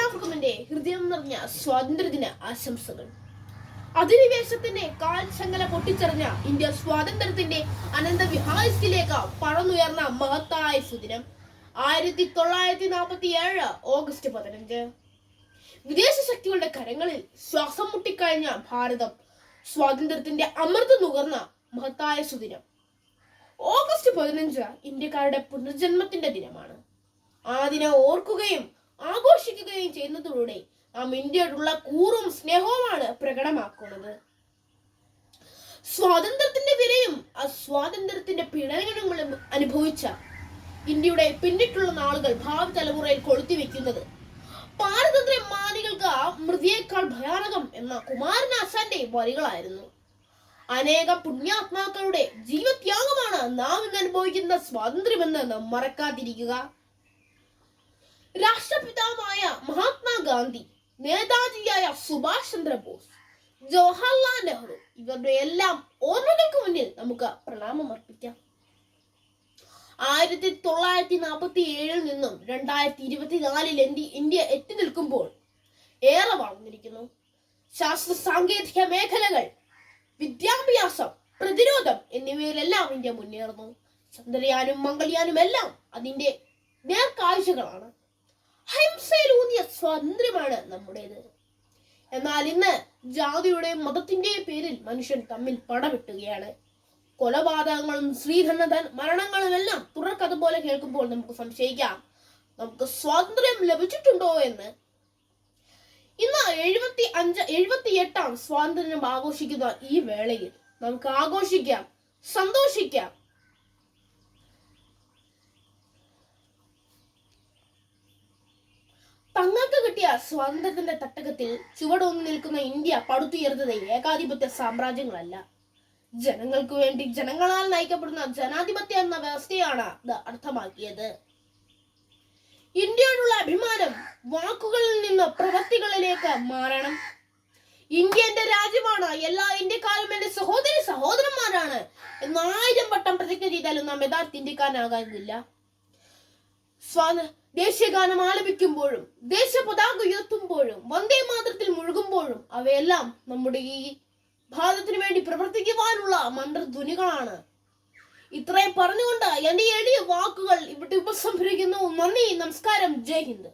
എല്ലാവർക്കും എൻ്റെ ഹൃദയം നിറഞ്ഞ സ്വാതന്ത്ര്യദിന ആശംസകൾ. അധിനിവേശത്തിന്റെ കാൽശങ്കല പൊട്ടിച്ചെറിഞ്ഞ ഇന്ത്യ സ്വാതന്ത്ര്യത്തിന്റെ അനന്തവിഹായത്തിലേക്ക് പറന്നുയർന്ന മഹത്തായ സുദിനം 1947 ഓഗസ്റ്റ് 15. വിദേശ ശക്തികളുടെ കരങ്ങളിൽ ശ്വാസം മുട്ടിക്കഴിഞ്ഞ ഭാരതം സ്വാതന്ത്ര്യത്തിന്റെ അമൃത് നുകർന്ന മഹത്തായ സുദിനം. ഓഗസ്റ്റ് 15 ഇന്ത്യക്കാരുടെ പുനർജന്മത്തിന്റെ ദിനമാണ്. ആ ദിനം ഓർക്കുകയും ആഘോഷിക്കുകയും ചെയ്യുന്നതിലൂടെ നാം ഇന്ത്യയോടുള്ള കൂറും സ്നേഹവുമാണ് പ്രകടമാക്കുന്നത്. സ്വാതന്ത്ര്യത്തിന്റെ വിലയും അസ്വാതന്ത്ര്യത്തിന്റെ പീഡനങ്ങളും അനുഭവിച്ച ഇന്ത്യയുടെ പിന്നിട്ടുള്ള നാളുകൾ ഭാവി തലമുറയിൽ കൊളുത്തിവെക്കുന്നത് പാരതന്ത്ര്യ മാനികൾക്ക് മൃതിയേക്കാൾ ഭയാനകം എന്ന കുമാരനാശാന്റെ വരികളായിരുന്നു. അനേകം പുണ്യാത്മാക്കളുടെ ജീവത്യാഗമാണ് നാം ഇന്ന് അനുഭവിക്കുന്ന സ്വാതന്ത്ര്യമെന്ന് നാം മറക്കാതിരിക്കുക. രാഷ്ട്രപിതാവായ മഹാത്മാഗാന്ധി, നേതാജിയായ സുഭാഷ് ചന്ദ്രബോസ്, ജവഹർലാൽ നെഹ്റു ഇവരുടെ എല്ലാം ഓർമ്മകൾക്ക് മുന്നിൽ നമുക്ക് പ്രണാമം അർപ്പിക്കാം. 1947 നിന്നും 2024 ഇന്ത്യ എത്തി നിൽക്കുമ്പോൾ ഏറെ വളർന്നിരിക്കുന്നു. ശാസ്ത്ര സാങ്കേതിക മേഖലകൾ, വിദ്യാഭ്യാസം, പ്രതിരോധം എന്നിവയിലെല്ലാം ഇന്ത്യ മുന്നേറുന്നു. ചന്ദ്രയാനും മംഗൾയാനും എല്ലാം അതിന്റെ നേർക്കാഴ്ചകളാണ്. അഹിംസയിലൂന്നിയ സ്വാതന്ത്ര്യമാണ് നമ്മുടേത്. എന്നാൽ ഇന്ന് ജാതിയുടെയും മതത്തിന്റെയും പേരിൽ മനുഷ്യൻ തമ്മിൽ പടവെട്ടുകയാണ്. കൊലപാതകങ്ങളും സ്ത്രീധന മരണങ്ങളും എല്ലാം തുടർക്കഥ പോലെ കേൾക്കുമ്പോൾ നമുക്ക് സംശയിക്കാം, നമുക്ക് സ്വാതന്ത്ര്യം ലഭിച്ചിട്ടുണ്ടോ എന്ന്. ഇന്ന് 78ാം സ്വാതന്ത്ര്യം ആഘോഷിക്കുന്ന ഈ വേളയിൽ നമുക്ക് ആഘോഷിക്കാം, സന്തോഷിക്കാം. തങ്ങൾക്ക് കിട്ടിയ സ്വാതന്ത്ര്യത്തിന്റെ തട്ടകത്തിൽ ചുവടൊന്നു നിൽക്കുന്ന ഇന്ത്യ പടുത്തുയർന്നത് ഏകാധിപത്യ സാമ്രാജ്യങ്ങളല്ല, ജനങ്ങൾക്ക് വേണ്ടി ജനങ്ങളാൽ നയിക്കപ്പെടുന്ന ജനാധിപത്യം എന്ന വ്യവസ്ഥയാണ് ഇത് അർത്ഥമാക്കിയത്. ഇന്ത്യയോടുള്ള അഭിമാനം വാക്കുകളിൽ നിന്ന് പ്രവൃത്തികളിലേക്ക് മാറണം. ഇന്ത്യ എന്റെ രാജ്യമാണ്, എല്ലാ ഇന്ത്യക്കാരും എന്റെ സഹോദരന്മാരാണ് എന്ന് 1000 വട്ടം പ്രതിജ്ഞ ചെയ്താലും നാം യഥാർത്ഥ ഇന്ത്യക്കാരനാകാനില്ല. ദേശീയഗാനം ആലപിക്കുമ്പോഴും ദേശപതാക ഉയർത്തുമ്പോഴും വന്ദേ മാതരത്തിൽ മുഴുകുമ്പോഴും അവയെല്ലാം നമ്മുടെ ഈ ഭാരതത്തിന് വേണ്ടി പ്രവർത്തിക്കുവാനുള്ള മന്ത്രധ്വനികളാണ്. ഇത്രയും പറഞ്ഞുകൊണ്ട് എന്റെ എളിയ വാക്കുകൾ ഇവിടെ ഉപസംഹരിക്കുന്നു. നന്ദി, നമസ്കാരം, ജയ് ഹിന്ദ്.